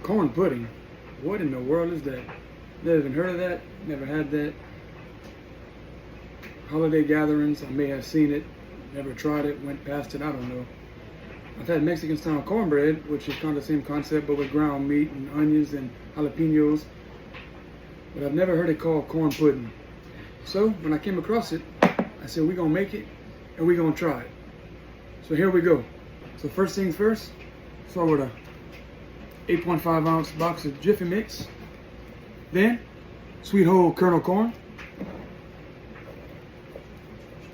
Corn pudding. What in the world is that? Never even heard of that. Never had that. Holiday gatherings, I may have seen it. Never tried it. Went past it. I don't know. I've had Mexican style cornbread, which is kind of the same concept, but with ground meat and onions and jalapenos. But I've never heard it called corn pudding. So when I came across it, I said, we're gonna make it and we're gonna try it. So here we go. So first things first, start with a 8.5 ounce box of Jiffy Mix. Then, sweet whole kernel corn.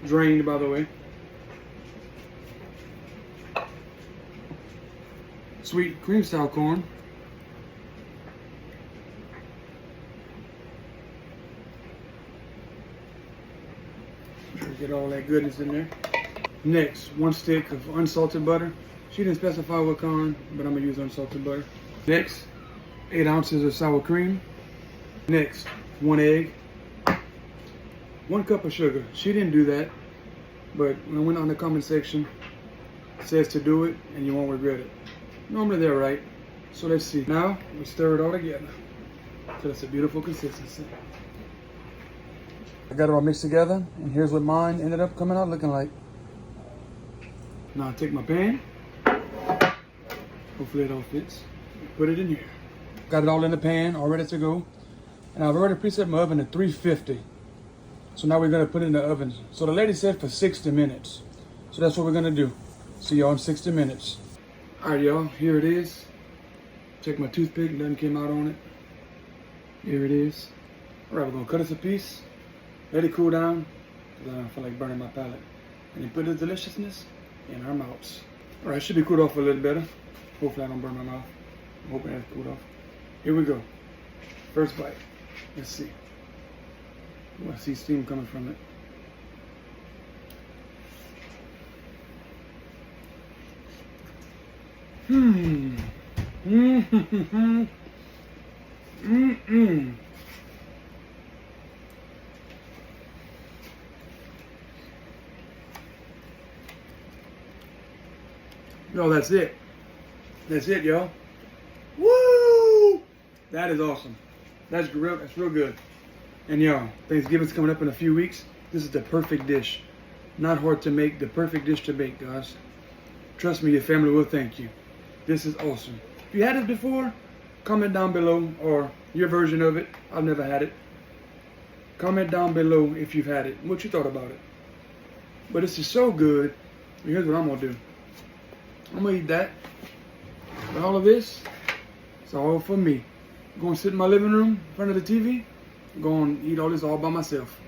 Drained, by the way. Sweet cream style corn. Get all that goodness in there. Next, 1 stick of unsalted butter. She didn't specify what kind, but I'm gonna use unsalted butter. Next, 8 ounces of sour cream. Next, 1 egg. 1 cup of sugar. She didn't do that, but when I went on the comment section, it says to do it and you won't regret it. Normally they're right. So let's see. Now we stir it all together. So that's a beautiful consistency. I got it all mixed together, and here's what mine ended up coming out looking like. Now I take my pan. Hopefully it all fits. Put it in here. Got it all in the pan, all ready to go. And I've already preset my oven to 350. So now we're gonna put it in the oven. So the lady said for 60 minutes. So that's what we're gonna do. See y'all in 60 minutes. All right, y'all, here it is. Check my toothpick, nothing came out on it. Here it is. All right, we're gonna cut us a piece. Let it cool down, because I don't feel like burning my palate. And then put the deliciousness in our mouths. All right, should be cooled off a little better. Hopefully I don't burn my mouth. I'm hoping it's cooled off. Here we go. First bite. Let's see. Oh, I see steam coming from it. No, that's it. That's it, y'all. Woo! That is awesome. That's real good. And y'all, Thanksgiving's coming up in a few weeks. This is the perfect dish. Not hard to make, the perfect dish to make, guys. Trust me, your family will thank you. This is awesome. If you had it before, comment down below, or your version of it. I've never had it. Comment down below if you've had it, what you thought about it. But this is so good. Here's what I'm gonna do. I'm gonna eat that. And all of this, it's all for me. I'm gonna sit in my living room in front of the TV. I'm gonna eat all this all by myself.